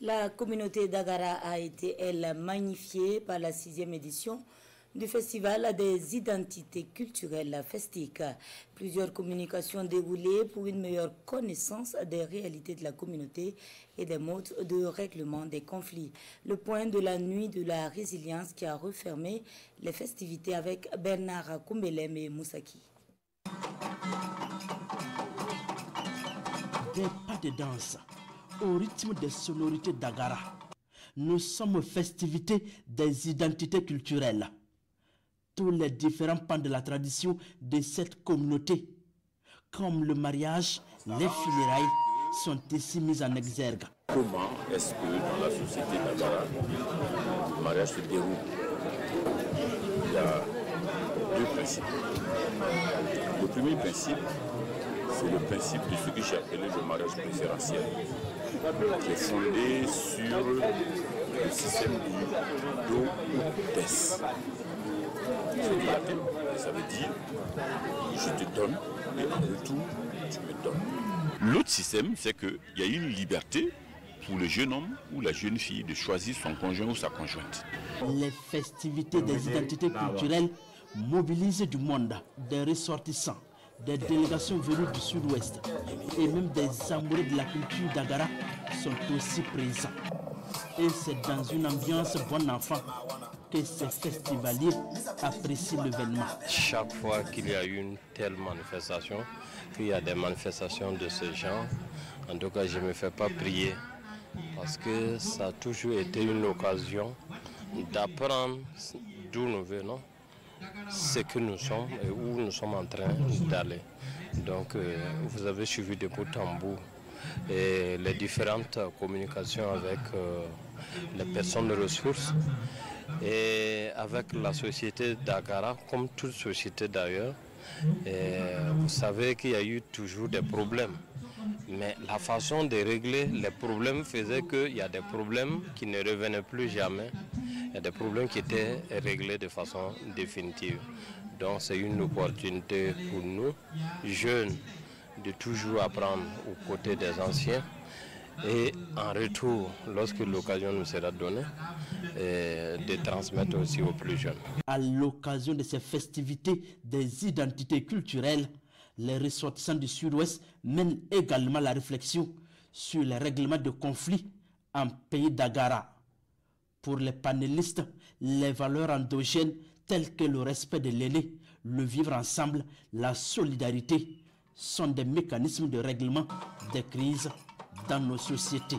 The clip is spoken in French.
La communauté d'Agara a été, elle, magnifiée par la 6e édition du Festival des identités culturelles festiques. Plusieurs communications déroulées pour une meilleure connaissance des réalités de la communauté et des modes de règlement des conflits. Le point de la nuit de la résilience qui a refermé les festivités avec Bernard Koumbelem et Moussaki. Des pas de danse au rythme des sonorités d'Agara. Nous sommes aux festivités des identités culturelles. Tous les différents pans de la tradition de cette communauté, comme le mariage, les funérailles, sont ici mis en exergue. Comment est-ce que dans la société d'Agara, le mariage se déroule? Il y a deux principes. Le premier principe, c'est le principe de ce que j'ai appelé le mariage préférentiel, qui est fondé sur le système du do ou des. C'est du latin, ça veut dire je te donne et en retour tu me donnes. L'autre système, c'est qu'il y a une liberté pour le jeune homme ou la jeune fille de choisir son conjoint ou sa conjointe. Les festivités des identités culturelles mobilisent du monde, des ressortissants, des délégations venues du sud-ouest et même des amoureux de la culture d'Agara sont aussi présents. Et c'est dans une ambiance bon enfant que ces festivaliers apprécient l'événement. Chaque fois qu'il y a une telle manifestation, qu'il y a des manifestations de ce genre, en tout cas je ne me fais pas prier parce que ça a toujours été une occasion d'apprendre d'où nous venons, ce que nous sommes et où nous sommes en train d'aller. Donc vous avez suivi de bout en bout et les différentes communications avec les personnes de ressources et avec la société d'Agara, comme toute société d'ailleurs. Vous savez qu'il y a eu toujours des problèmes. Mais la façon de régler les problèmes faisait qu'il y a des problèmes qui ne revenaient plus jamais. Il y a des problèmes qui étaient réglés de façon définitive. Donc c'est une opportunité pour nous, jeunes, de toujours apprendre aux côtés des anciens. Et en retour, lorsque l'occasion nous sera donnée, de transmettre aussi aux plus jeunes. À l'occasion de ces festivités des identités culturelles, les ressortissants du Sud-Ouest mènent également la réflexion sur les règlements de conflits en pays d'Agara. Pour les panélistes, les valeurs endogènes telles que le respect de l'aîné, le vivre ensemble, la solidarité sont des mécanismes de règlement des crises dans nos sociétés.